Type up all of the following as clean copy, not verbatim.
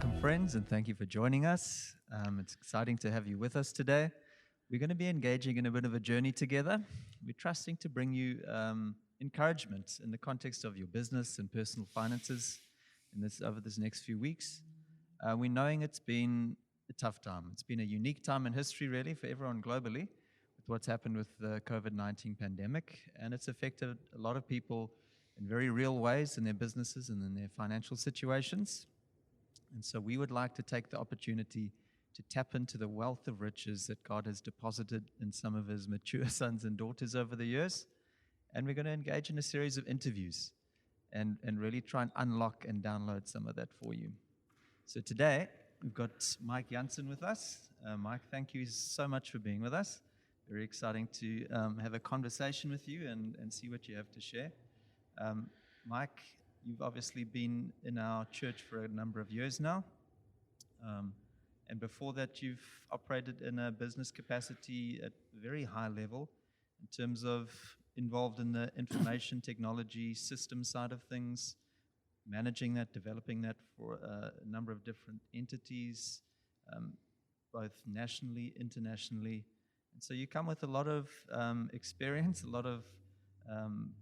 Welcome, friends, and thank you for joining us. It's exciting to have you with us today. We're going to be engaging in a bit of a journey together. We're trusting to bring you encouragement in the context of your business and personal finances over this next few weeks. We're knowing it's been a tough time. It's been a unique time in history, really, for everyone globally, with what's happened with the COVID-19 pandemic, and it's affected a lot of people in very real ways in their businesses and in their financial situations. And so we would like to take the opportunity to tap into the wealth of riches that God has deposited in some of his mature sons and daughters over the years. And we're going to engage in a series of interviews and really try and unlock and download some of that for you. So today, we've got Mike Jansen with us. Mike, thank you so much for being with us. Very exciting to have a conversation with you and see what you have to share. Mike, you've obviously been in our church for a number of years now. And before that, you've operated in a business capacity at a very high level in terms of involved in the information technology system side of things, managing that, developing that for a number of different entities, both nationally, internationally. And so you come with a lot of experience, a lot of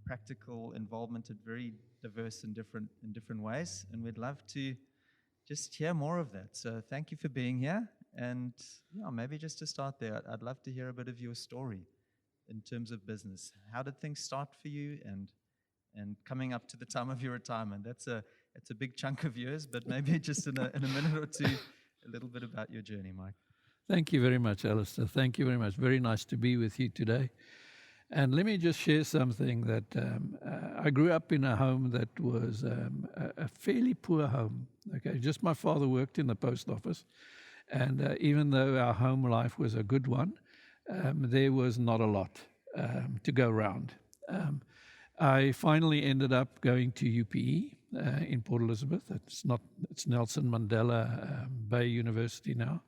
practical involvement at very diverse and different ways, and we'd love to just hear more of that. So thank you for being here, and maybe just to start there, I'd love to hear a bit of your story in terms of business. How did things start for you, and coming up to the time of your retirement? It's a big chunk of years, but maybe just in a minute or two, a little bit about your journey, Mike. Thank you very much, Alistair. Thank you very much. Very nice to be with you today. And let me just share something that I grew up in a home that was a fairly poor home. Okay, just my father worked in the post office, and even though our home life was a good one, there was not a lot to go around. I finally ended up going to UPE in Port Elizabeth. It's Nelson Mandela Bay University now.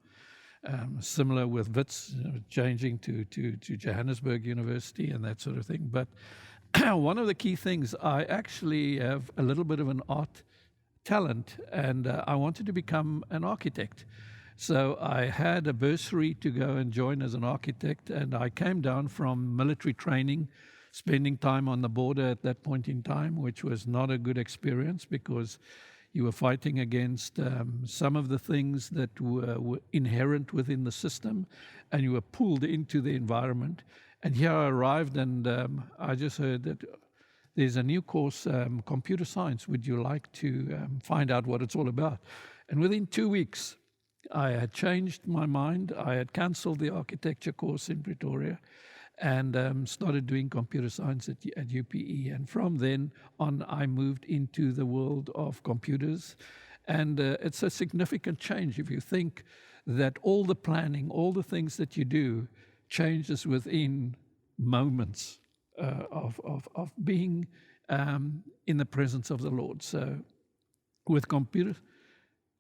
Similar with Wits, changing to Johannesburg University and that sort of thing. But one of the key things, I actually have a little bit of an art talent, and I wanted to become an architect. So I had a bursary to go and join as an architect, and I came down from military training, spending time on the border at that point in time, which was not a good experience because you were fighting against some of the things that were inherent within the system, and you were pulled into the environment. And here I arrived, and I just heard that there's a new course, computer science. Would you like to find out what it's all about? And within 2 weeks, I had changed my mind. I had cancelled the architecture course in Pretoria and started doing computer science at UPE. And from then on, I moved into the world of computers. And it's a significant change if you think that all the planning, all the things that you do changes within moments of being in the presence of the Lord. So with computers,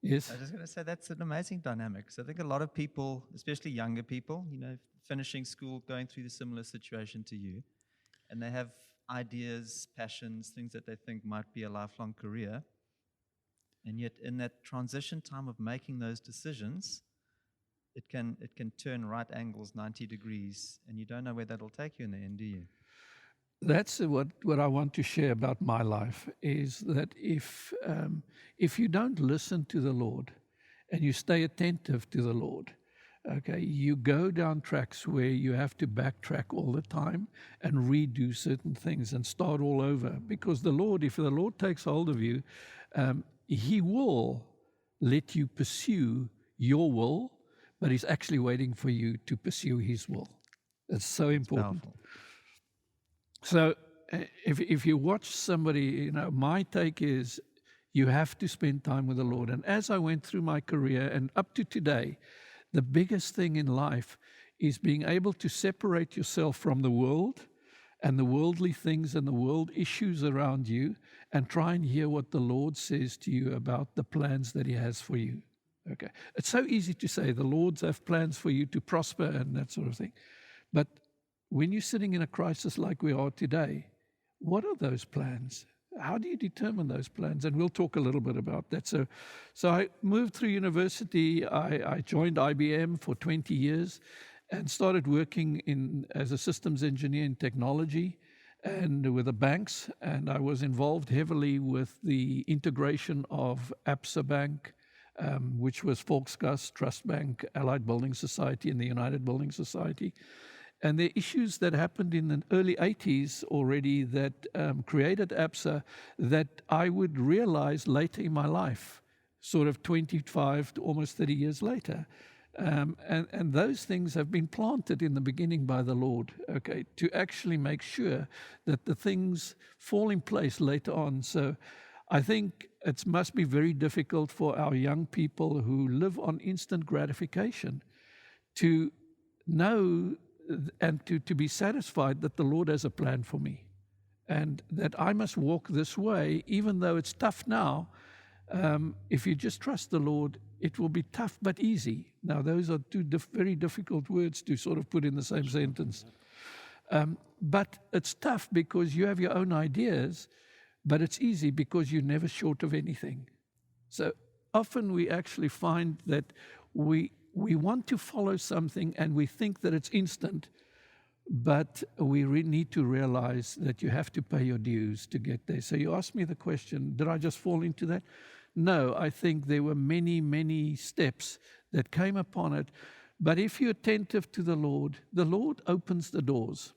yes? I was just going to say that's an amazing dynamic. So I think a lot of people, especially younger people, finishing school, going through the similar situation to you, and they have ideas, passions, things that they think might be a lifelong career. And yet in that transition time of making those decisions, it can turn right angles 90 degrees, and you don't know where that'll take you in the end, do you? That's what I want to share about my life, is that if you don't listen to the Lord and you stay attentive to the Lord, okay, you go down tracks where you have to backtrack all the time and redo certain things and start all over. Because the Lord, if the Lord takes hold of you, he will let you pursue your will, but he's actually waiting for you to pursue his will. It's so important. Powerful. So if you watch somebody, my take is you have to spend time with the Lord. And as I went through my career and up to today, the biggest thing in life is being able to separate yourself from the world and the worldly things and the world issues around you and try and hear what the Lord says to you about the plans that he has for you. Okay. It's so easy to say the Lord's have plans for you to prosper and that sort of thing. But when you're sitting in a crisis like we are today, what are those plans? how do you determine those plans? And we'll talk a little bit about that. So I moved through university. I joined IBM for 20 years and started working as a systems engineer in technology and with the banks. And I was involved heavily with the integration of Absa Bank, which was Volksgas, Trust Bank, Allied Building Society, and the United Building Society. And the issues that happened in the early 80s already that created Absa that I would realize later in my life, sort of 25 to almost 30 years later. And those things have been planted in the beginning by the Lord, okay, to actually make sure that the things fall in place later on. So I think it must be very difficult for our young people who live on instant gratification to know and to be satisfied that the Lord has a plan for me and that I must walk this way, even though it's tough now. If you just trust the Lord, it will be tough but easy. Now, those are two very difficult words to sort of put in the same sentence. But it's tough because you have your own ideas, but it's easy because you're never short of anything. So often we actually find that we want to follow something and we think that it's instant, but we need to realize that you have to pay your dues to get there. So you asked me the question, did I just fall into that? No, I think there were many, many steps that came upon it. But if you're attentive to the Lord opens the doors,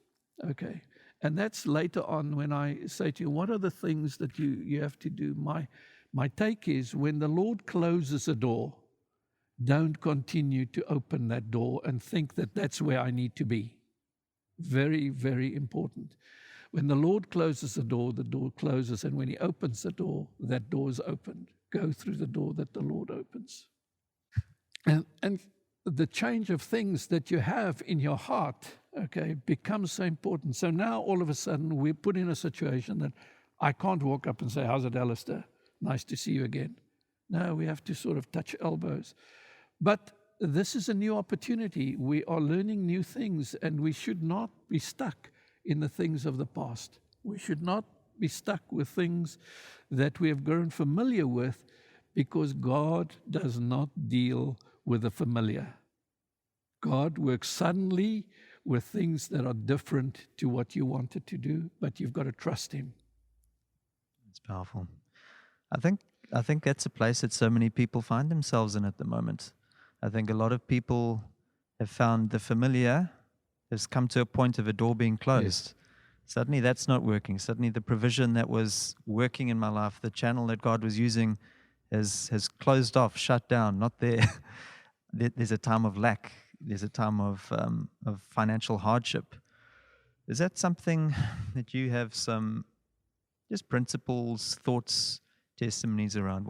okay? And that's later on when I say to you, what are the things that you have to do? My take is when the Lord closes a door, don't continue to open that door and think that that's where I need to be. Very, very important. When the Lord closes the door closes. And when he opens the door, that door is opened. Go through the door that the Lord opens. And the change of things that you have in your heart, okay, becomes so important. So now all of a sudden we're put in a situation that I can't walk up and say, how's it, Alistair? Nice to see you again. No, we have to sort of touch elbows. But this is a new opportunity. We are learning new things, and we should not be stuck in the things of the past. We should not be stuck with things that we have grown familiar with, because God does not deal with the familiar. God works suddenly with things that are different to what you wanted to do, but you've got to trust him. It's powerful. I think that's a place that so many people find themselves in at the moment. I think a lot of people have found the familiar has come to a point of a door being closed. Yes. Suddenly that's not working. Suddenly the provision that was working in my life, the channel that God was using has closed off, shut down, not there. There's a time of lack. There's a time of financial hardship. Is that something that you have some just principles, thoughts, testimonies around?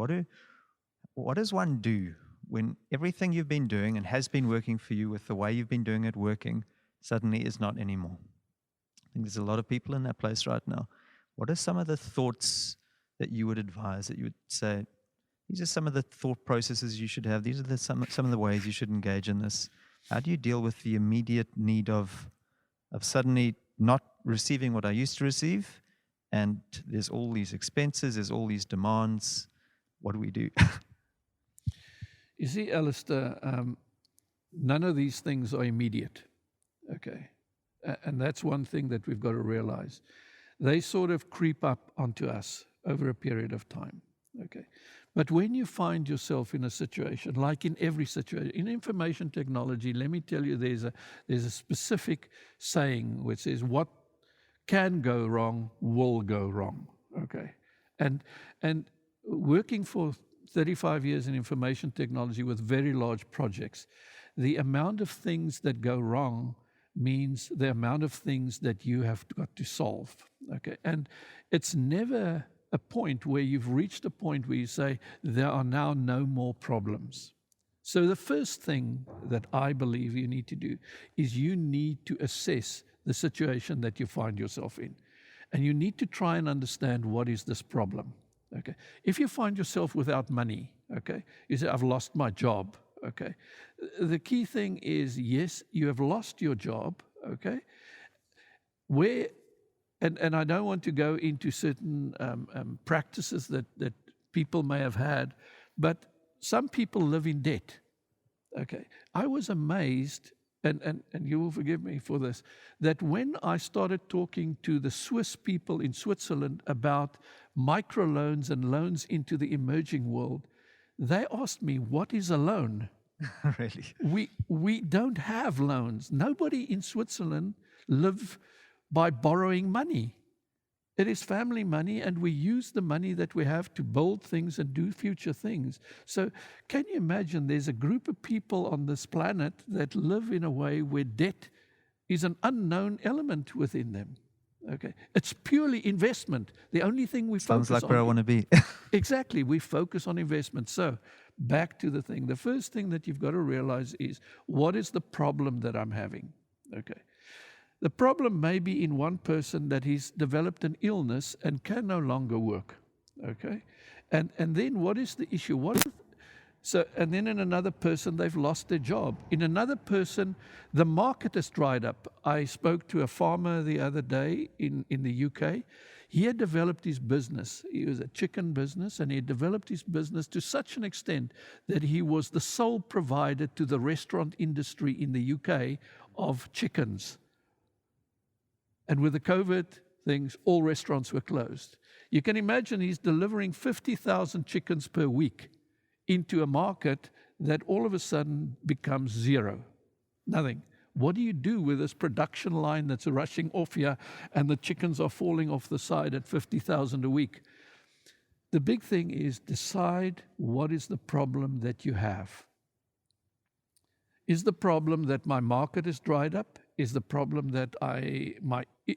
What does one do when everything you've been doing and has been working for you with the way you've been doing it working suddenly is not anymore? I think there's a lot of people in that place right now. What are some of the thoughts that you would advise, that you would say, these are some of the thought processes you should have, these are some of the ways you should engage in this? How do you deal with the immediate need of suddenly not receiving what I used to receive, and there's all these expenses, there's all these demands? What do we do? You see, Alistair, none of these things are immediate, okay? And that's one thing that we've got to realize. They sort of creep up onto us over a period of time, okay? But when you find yourself in a situation, like in every situation, in information technology, let me tell you, there's a specific saying which says, what can go wrong will go wrong, okay? And working for 35 years in information technology with very large projects, the amount of things that go wrong means the amount of things that you have got to solve, okay? And it's never a point where you've reached a point where you say, there are now no more problems. So the first thing that I believe you need to do is you need to assess the situation that you find yourself in. And you need to try and understand, what is this problem, okay? If you find yourself without money, okay, you say, I've lost my job, okay? The key thing is, yes, you have lost your job, okay? Where and I don't want to go into certain practices that people may have had, but some people live in debt. Okay, I was amazed, and you will forgive me for this, that when I started talking to the Swiss people in Switzerland about microloans and loans into the emerging world, they asked me, what is a loan? Really? We don't have loans. Nobody in Switzerland live by borrowing money. It is family money, and we use the money that we have to build things and do future things. So can you imagine there's a group of people on this planet that live in a way where debt is an unknown element within them? Okay, it's purely investment. The only thing we Sounds focus like where I want to be. Exactly, we focus on investment. So back to the thing. The first thing that you've got to realize is, what is the problem that I'm having? Okay. The problem may be in one person that he's developed an illness and can no longer work. Okay. And then what is the issue? And then in another person, they've lost their job. In another person, the market has dried up. I spoke to a farmer the other day in the UK. He had developed his business. He was a chicken business, and he had developed his business to such an extent that he was the sole provider to the restaurant industry in the UK of chickens. And with the COVID things, all restaurants were closed. You can imagine he's delivering 50,000 chickens per week into a market that all of a sudden becomes zero. Nothing. What do you do with this production line that's rushing off here and the chickens are falling off the side at 50,000 a week? The big thing is, decide what is the problem that you have. Is the problem that my market is dried up? Is the problem that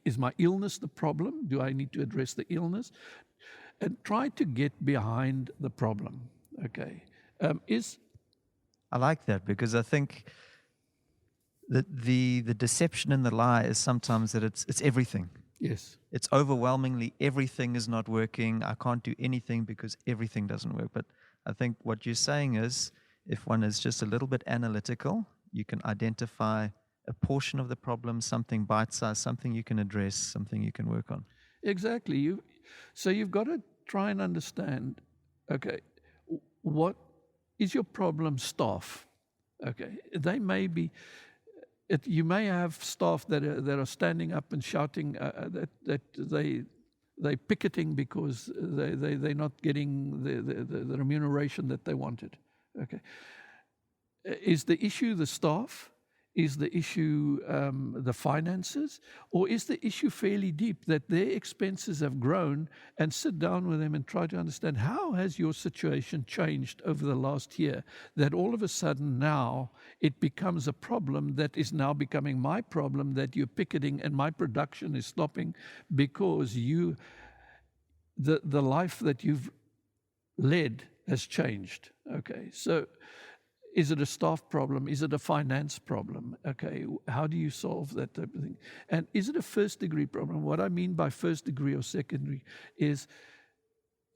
is my illness the problem? Do I need to address the illness? And try to get behind the problem. Okay. I like that, because I think that the deception and the lie is sometimes that it's everything. Yes. It's overwhelmingly everything is not working. I can't do anything because everything doesn't work. But I think what you're saying is, if one is just a little bit analytical, you can identify a portion of the problem, something bite-sized, something you can address, something you can work on. Exactly. So you've got to try and understand, okay, what is your problem? Staff. Okay. They may be, you may have staff that are standing up and shouting that they're picketing because they're not getting the remuneration that they wanted. Okay. Is the issue the staff? Is the issue the finances? Or is the issue fairly deep, that their expenses have grown? And sit down with them and try to understand, how has your situation changed over the last year, that all of a sudden now it becomes a problem that is now becoming my problem, that you're picketing and my production is stopping because the life that you've led has changed. Okay, so is it a staff problem? Is it a finance problem? Okay, how do you solve that type of thing? And is it a first degree problem? What I mean by first degree or secondary is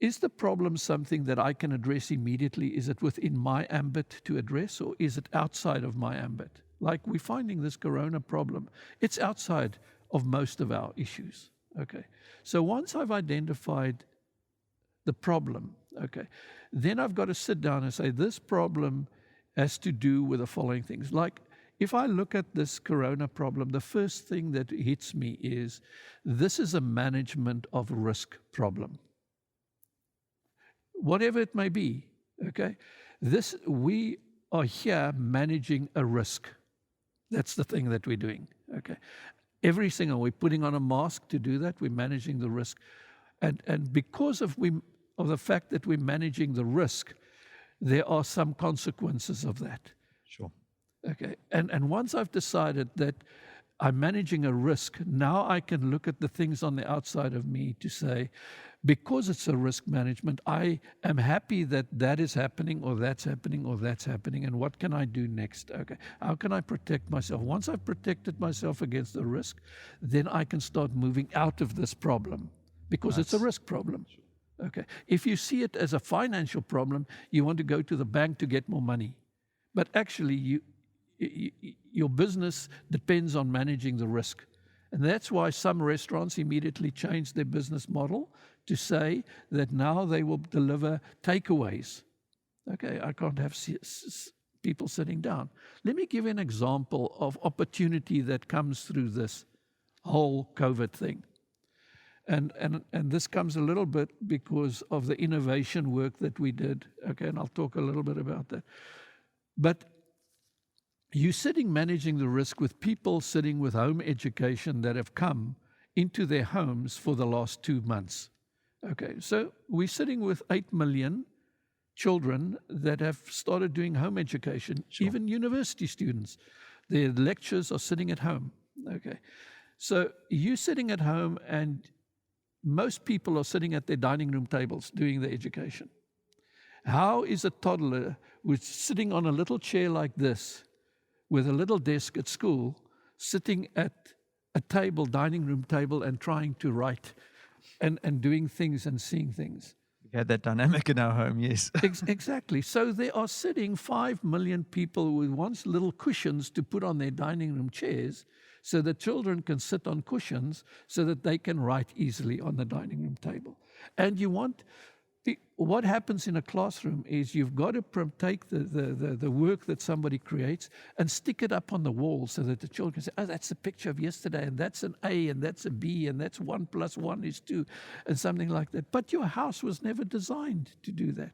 the problem something that I can address immediately? Is it within my ambit to address, or is it outside of my ambit? Like we're finding this corona problem, it's outside of most of our issues. Okay, so once I've identified the problem, okay, then I've got to sit down and say, this problem has to do with the following things. Like, if I look at this corona problem, the first thing that hits me is, this is a management of risk problem. Whatever it may be, okay? We are here managing a risk. That's the thing that we're doing, okay? We're putting on a mask to do that. We're managing the risk. And because of the fact that we're managing the risk, there are some consequences of that. Sure. Okay. And once I've decided that I'm managing a risk, now I can look at the things on the outside of me to say, because it's a risk management, I am happy that that is happening, or that's happening, or that's happening, and what can I do next? Okay. How can I protect myself? Once I've protected myself against the risk, then I can start moving out of this problem, because it's a risk problem. Okay. If you see it as a financial problem, you want to go to the bank to get more money. But actually, your business depends on managing the risk. And that's why some restaurants immediately changed their business model to say that now they will deliver takeaways. Okay, I can't have people sitting down. Let me give you an example of opportunity that comes through this whole COVID thing. And this comes a little bit because of the innovation work that we did. Okay, and I'll talk a little bit about that. But you're sitting managing the risk with people sitting with home education that have come into their homes for the last 2 months. Okay, so we're sitting with 8 million children that have started doing home education, Sure. even university students. Their lectures are sitting at home. Okay, so you're sitting at home and most people are sitting at their dining room tables doing their education. How is a toddler who's sitting on a little chair like this with a little desk at school sitting at a table, dining room table, and trying to write and doing things and seeing things? We had that dynamic in our home, yes. Exactly. So there are sitting 5 million people with once little cushions to put on their dining room chairs so that children can sit on cushions so that they can write easily on the dining room table. And you want, what happens in a classroom is you've got to take the work that somebody creates and stick it up on the wall so that the children can say, oh, that's a picture of yesterday, and that's an A, and that's a B, and that's 1 + 1 is 2, and something like that. But your house was never designed to do that.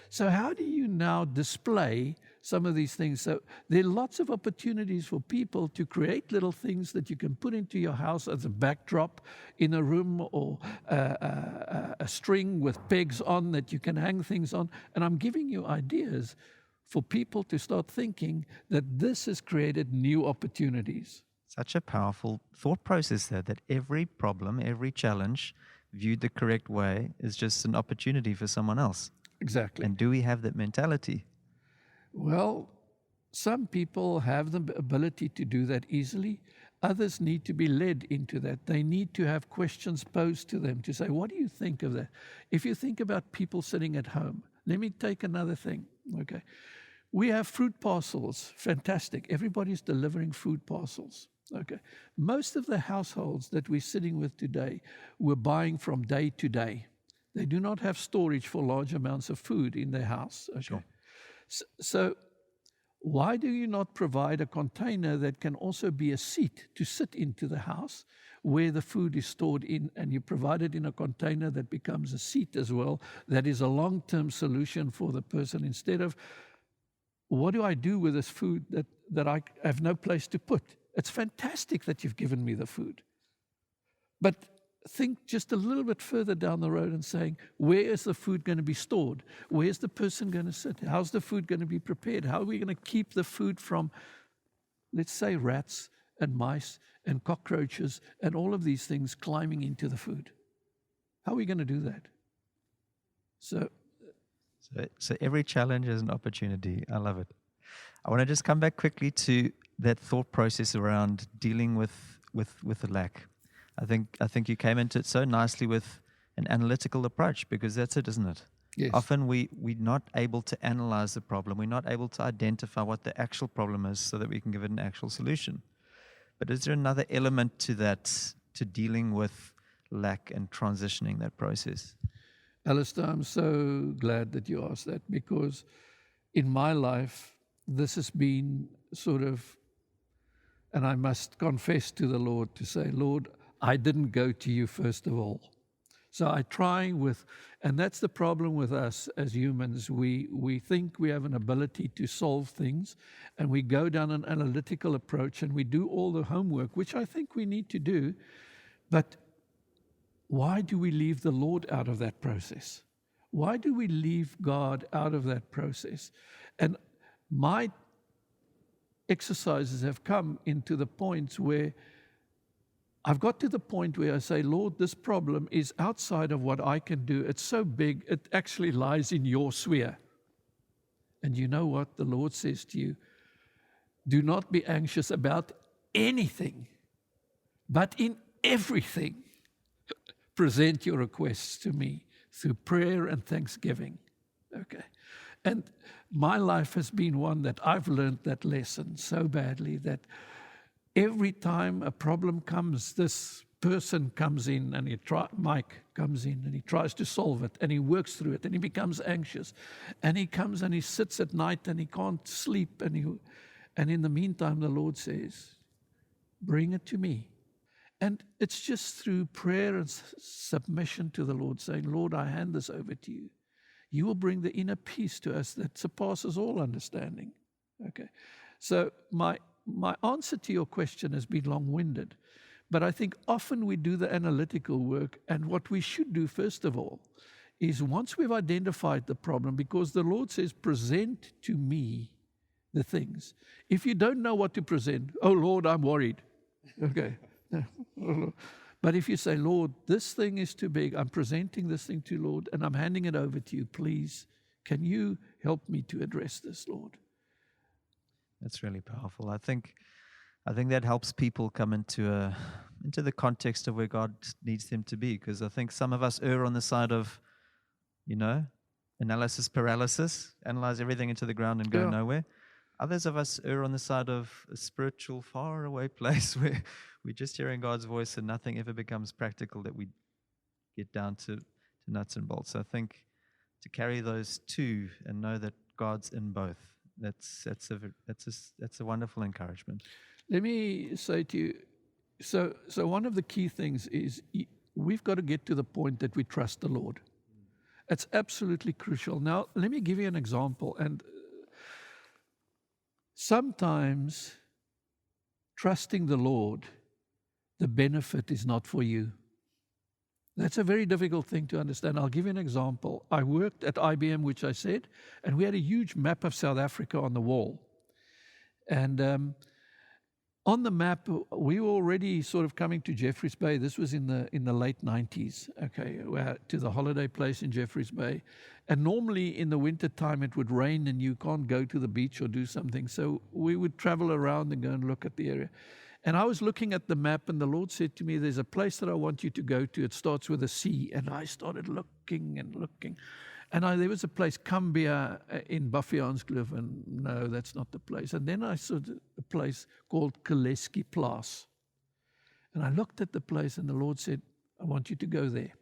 So how do you now display some of these things? So there are lots of opportunities for people to create little things that you can put into your house as a backdrop in a room, or a string with pegs on that you can hang things on. And I'm giving you ideas for people to start thinking that this has created new opportunities. Such a powerful thought process there, that every problem, every challenge, viewed the correct way, is just an opportunity for someone else. Exactly. And do we have that mentality? Well, some people have the ability to do that easily. Others need to be led into that. They need to have questions posed to them to say, what do you think of that? If you think about people sitting at home, let me take another thing. Okay. We have fruit parcels. Fantastic. Everybody's delivering food parcels. Okay. Most of the households that we're sitting with today, we're buying from day to day. They do not have storage for large amounts of food in their house. Okay. Sure. So why do you not provide a container that can also be a seat to sit into the house where the food is stored in, and you provide it in a container that becomes a seat as well? That is a long-term solution for the person, instead of, what do I do with this food that I have no place to put? It's fantastic that you've given me the food. But think just a little bit further down the road and saying, where is the food going to be stored? Where's the person going to sit? How's the food going to be prepared? How are we going to keep the food from, let's say, rats and mice and cockroaches and all of these things climbing into the food? How are we going to do that? So every challenge is an opportunity. I love it. I want to just come back quickly to that thought process around dealing with the lack. I think you came into it so nicely with an analytical approach, because that's it, isn't it? Yes. Often we're not able to analyze the problem. We're not able to identify what the actual problem is so that we can give it an actual solution. But is there another element to that, to dealing with lack and transitioning that process? Alistair, I'm so glad that you asked that, because in my life, this has been sort of, and I must confess to the Lord to say, Lord, I didn't go to you first of all. So I try and that's the problem with us as humans. We think we have an ability to solve things, and we go down an analytical approach, and we do all the homework, which I think we need to do. But why do we leave the Lord out of that process? Why do we leave God out of that process? And my exercises have come into the points where I've got to the point where I say, Lord, this problem is outside of what I can do. It's so big, it actually lies in your sphere. And you know what? The Lord says to you, do not be anxious about anything, but in everything, present your requests to me through prayer and thanksgiving. Okay. And my life has been one that I've learned that lesson so badly, that Every time a problem comes, this person comes in and Mike comes in and he tries to solve it and he works through it and he becomes anxious and he comes and he sits at night and he can't sleep and in the meantime the Lord says, bring it to me. And it's just through prayer and submission to the Lord, saying, Lord, I hand this over to you. You will bring the inner peace to us that surpasses all understanding. Okay. So my answer to your question has been long-winded, but I think often we do the analytical work, and what we should do first of all is, once we've identified the problem, because the Lord says, present to me the things. If you don't know what to present, oh Lord, I'm worried. Okay. But if you say, Lord, this thing is too big, I'm presenting this thing to you, Lord, and I'm handing it over to you, please, can you help me to address this, Lord? That's really powerful. I think that helps people come into the context of where God needs them to be, because I think some of us err on the side of, analysis paralysis, analyze everything into the ground and go nowhere. Others of us err on the side of a spiritual, faraway place where we're just hearing God's voice and nothing ever becomes practical, that we get down to nuts and bolts. So I think to carry those two and know that God's in both, that's a wonderful encouragement. Let me say to you, so one of the key things is we've got to get to the point that we trust the Lord. It's absolutely crucial. Now, let me give you an example. And sometimes trusting the Lord, the benefit is not for you. That's a very difficult thing to understand. I'll give you an example. I worked at IBM, which I said, and we had a huge map of South Africa on the wall. And on the map, we were already sort of coming to Jeffreys Bay. This was in the late 90s, okay, to the holiday place in Jeffreys Bay. And normally in the winter time it would rain and you can't go to the beach or do something. So we would travel around and go and look at the area. And I was looking at the map, and the Lord said to me, there's a place that I want you to go to. It starts with a C. And I started looking and looking. And there was a place, Cumbia, in Baffianskloof, and no, that's not the place. And then I saw a place called Kaleski Plaas. And I looked at the place, and the Lord said, I want you to go there.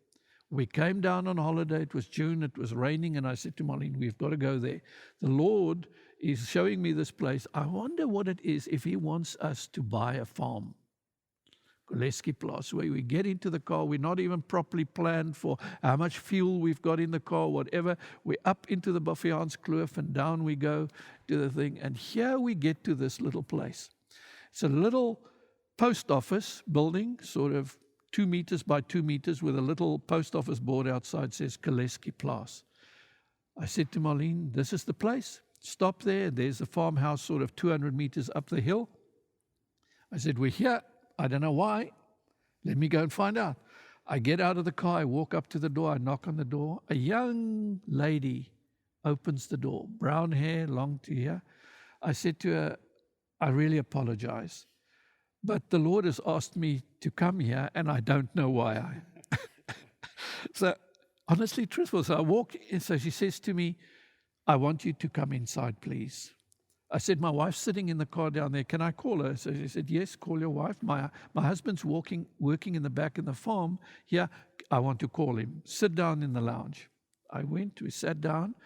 We came down on holiday. It was June. It was raining. And I said to Marlene, we've got to go there. The Lord is showing me this place. I wonder what it is if he wants us to buy a farm. Kaleski Plaas, where we get into the car, we're not even properly planned for how much fuel we've got in the car, whatever. We're up into the Baffianskloof and down we go to the thing. And here we get to this little place. It's a little post office building, sort of 2 meters by 2 meters, with a little post office board outside says Kaleski Plaas. I said to Marlene, this is the place. Stop there. There's a farmhouse sort of 200 meters up the hill. I said, we're here. I don't know why. Let me go and find out. I get out of the car. I walk up to the door. I knock on the door. A young lady opens the door. Brown hair, long to here. I said to her, I really apologize, but the Lord has asked me to come here, and I don't know why. So, honestly, truthful. So I walk in. So she says to me, I want you to come inside, please. I said, my wife's sitting in the car down there. Can I call her? So she said, yes, call your wife. My husband's working in the back in the farm. Here, I want to call him. Sit down in the lounge. I went, we sat down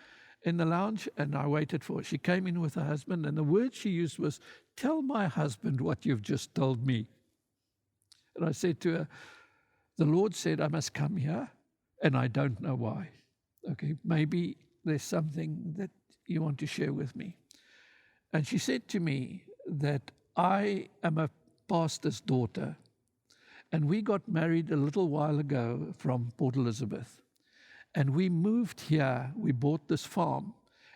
in the lounge, and I waited for her. She came in with her husband, and the word she used was, tell my husband what you've just told me. And I said to her, the Lord said I must come here, and I don't know why. Okay, maybe there's something that you want to share with me. And she said to me that I am a pastor's daughter, and we got married a little while ago from Port Elizabeth. And we moved here, we bought this farm,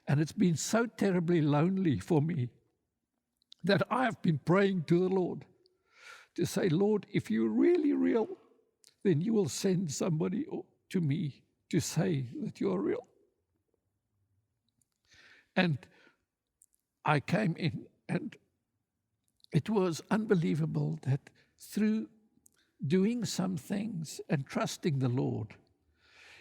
and it's been so terribly lonely for me that I have been praying to the Lord to say, Lord, if you're really real, then you will send somebody to me to say that you are real. And I came in, and it was unbelievable that through doing some things and trusting the Lord,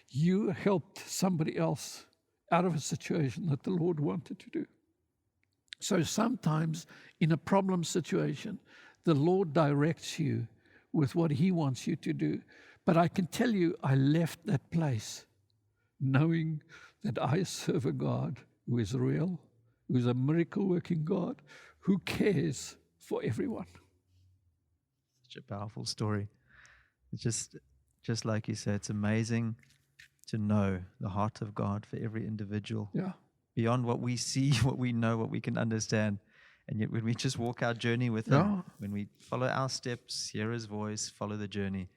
you helped somebody else out of a situation that the Lord wanted to do. So sometimes in a problem situation, the Lord directs you with what He wants you to do. But I can tell you, I left that place knowing that I serve a God who is real, who is a miracle-working God, who cares for everyone. Such a powerful story. It's just like you said, it's amazing to know the heart of God for every individual. Yeah. Beyond what we see, what we know, what we can understand. And yet when we just walk our journey with Him, when we follow our steps, hear His voice, follow the journey,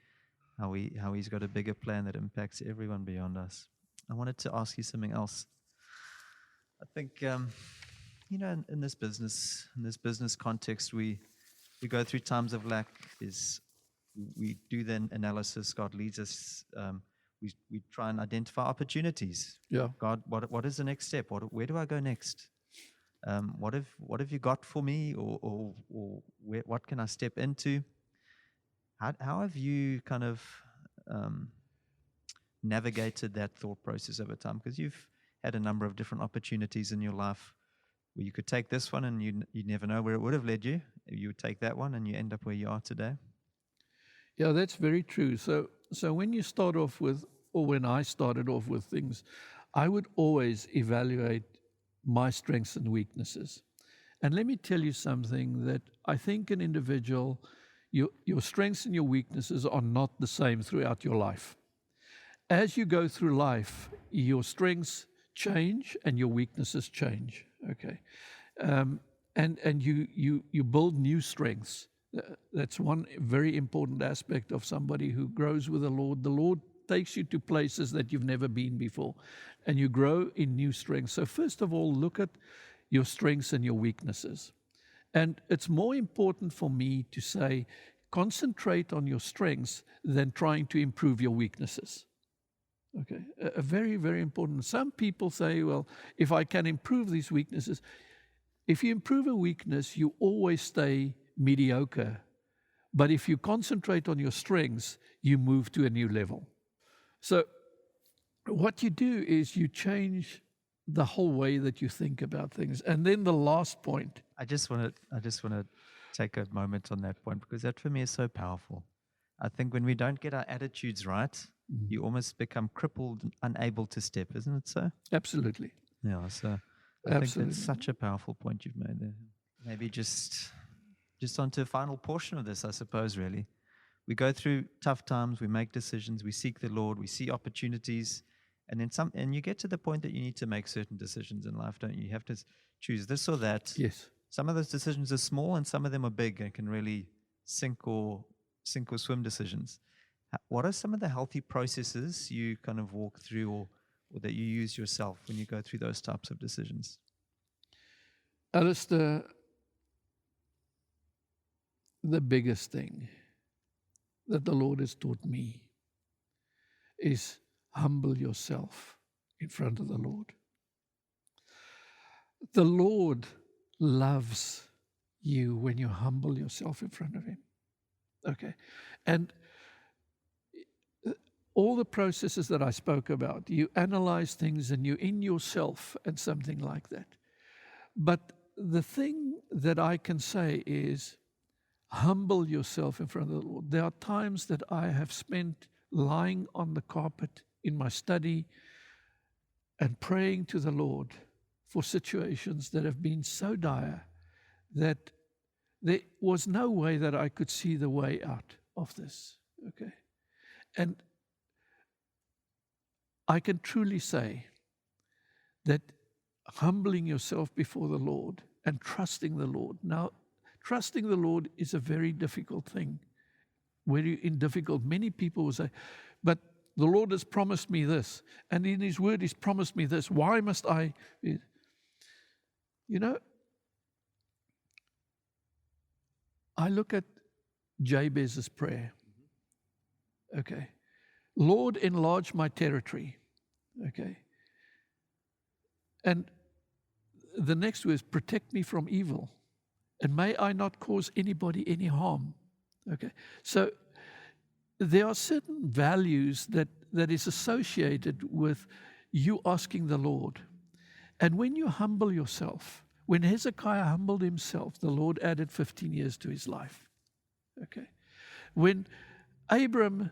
how He's got a bigger plan that impacts everyone beyond us. I wanted to ask you something else. I think, in this business context, we go through times of lack. We do the analysis. God leads us. We try and identify opportunities. Yeah. God, what is the next step? Where do I go next? What have you got for me, or what can I step into? How have you kind of navigated that thought process over time? Because you've had a number of different opportunities in your life where you could take this one and you never know where it would have led you. You would take that one and you end up where you are today. Yeah, that's very true. So when you start off with, or when I started off with things, I would always evaluate my strengths and weaknesses. And let me tell you something that I think an individual, your strengths and your weaknesses are not the same throughout your life. As you go through life, your strengths change and your weaknesses change. Okay, and you build new strengths. That's one very important aspect of somebody who grows with the Lord. The Lord takes you to places that you've never been before, and you grow in new strengths. So first of all, look at your strengths and your weaknesses. And it's more important for me to say, concentrate on your strengths than trying to improve your weaknesses. Okay, a very, very important. Some people say, well, if I can improve these weaknesses, if you improve a weakness, you always stay mediocre. But if you concentrate on your strengths, you move to a new level. So what you do is you change the whole way that you think about things. And then the last point. I just want to take a moment on that point, because that for me is so powerful. I think when we don't get our attitudes right, you almost become crippled and unable to step, isn't it so? Absolutely. Yeah, so I think that's such a powerful point you've made there. Maybe just onto a final portion of this, I suppose, really. We go through tough times, we make decisions, we seek the Lord, we see opportunities, and then you get to the point that you need to make certain decisions in life, don't you? You have to choose this or that. Yes. Some of those decisions are small and some of them are big and can really sink or swim decisions. What are some of the healthy processes you kind of walk through or that you use yourself when you go through those types of decisions? Alistair, the biggest thing that the Lord has taught me is humble yourself in front of the Lord. The Lord loves you when you humble yourself in front of Him. Okay. And all the processes that I spoke about, you analyze things and you're in yourself and something like that. But the thing that I can say is humble yourself in front of the Lord. There are times that I have spent lying on the carpet in my study and praying to the Lord for situations that have been so dire that there was no way that I could see the way out of this. Okay. And I can truly say that humbling yourself before the Lord and trusting the Lord. Now, trusting the Lord is a very difficult thing. Very difficult. Many people will say, but the Lord has promised me this, and in His word He's promised me this. Why must I? You know, I look at Jabez's prayer. Okay. Lord, enlarge my territory. Okay. And the next word is protect me from evil. And may I not cause anybody any harm. Okay. So there are certain values that is associated with you asking the Lord. And when you humble yourself, when Hezekiah humbled himself, the Lord added 15 years to his life. Okay. When Abram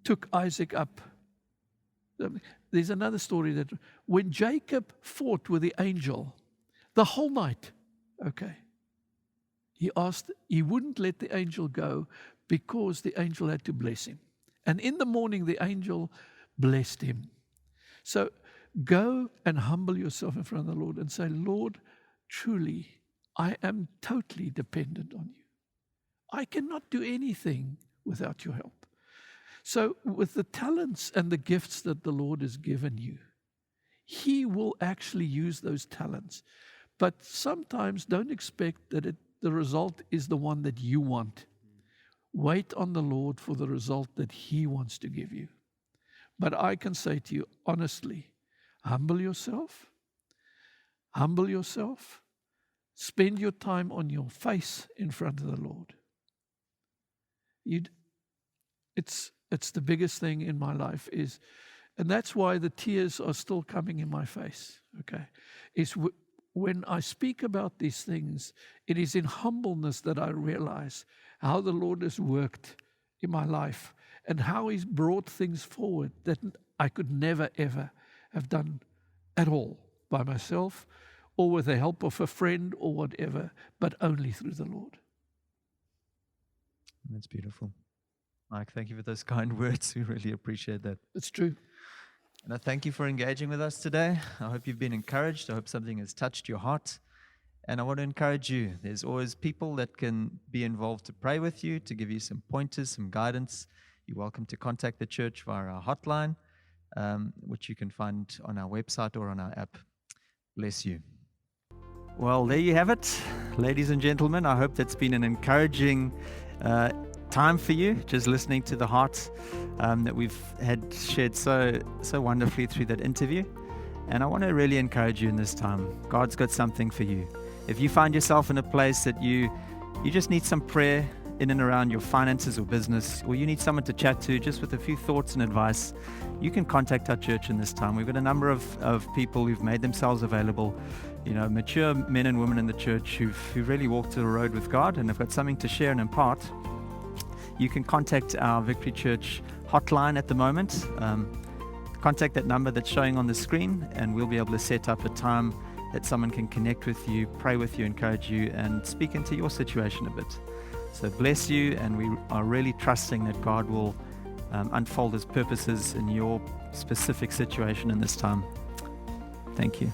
took Isaac up, there's another story that when Jacob fought with the angel the whole night, okay, he wouldn't let the angel go because the angel had to bless him. And in the morning, the angel blessed him. So go and humble yourself in front of the Lord and say, Lord, truly, I am totally dependent on you. I cannot do anything without your help. So with the talents and the gifts that the Lord has given you, He will actually use those talents. But sometimes don't expect that the result is the one that you want. Wait on the Lord for the result that He wants to give you. But I can say to you, honestly, humble yourself. Humble yourself. Spend your time on your face in front of the Lord. It's the biggest thing in my life and that's why the tears are still coming in my face, okay, when I speak about these things, it is in humbleness that I realize how the Lord has worked in my life and how He's brought things forward that I could never, ever have done at all by myself or with the help of a friend or whatever, but only through the Lord. That's beautiful. Mike, thank you for those kind words. We really appreciate that. It's true. And I thank you for engaging with us today. I hope you've been encouraged. I hope something has touched your heart. And I want to encourage you. There's always people that can be involved to pray with you, to give you some pointers, some guidance. You're welcome to contact the church via our hotline, which you can find on our website or on our app. Bless you. Well, there you have it, ladies and gentlemen. I hope that's been an encouraging time for you, just listening to the heart that we've had shared so wonderfully through that interview. And I want to really encourage you in this time. God's got something for you. If you find yourself in a place that you just need some prayer in and around your finances or business, or you need someone to chat to just with a few thoughts and advice, you can contact our church in this time. We've got a number of people who've made themselves available, mature men and women in the church who've really walked the road with God and have got something to share and impart. You can contact our Victory Church hotline at the moment. Contact that number that's showing on the screen, and we'll be able to set up a time that someone can connect with you, pray with you, encourage you, and speak into your situation a bit. So bless you, and we are really trusting that God will unfold His purposes in your specific situation in this time. Thank you.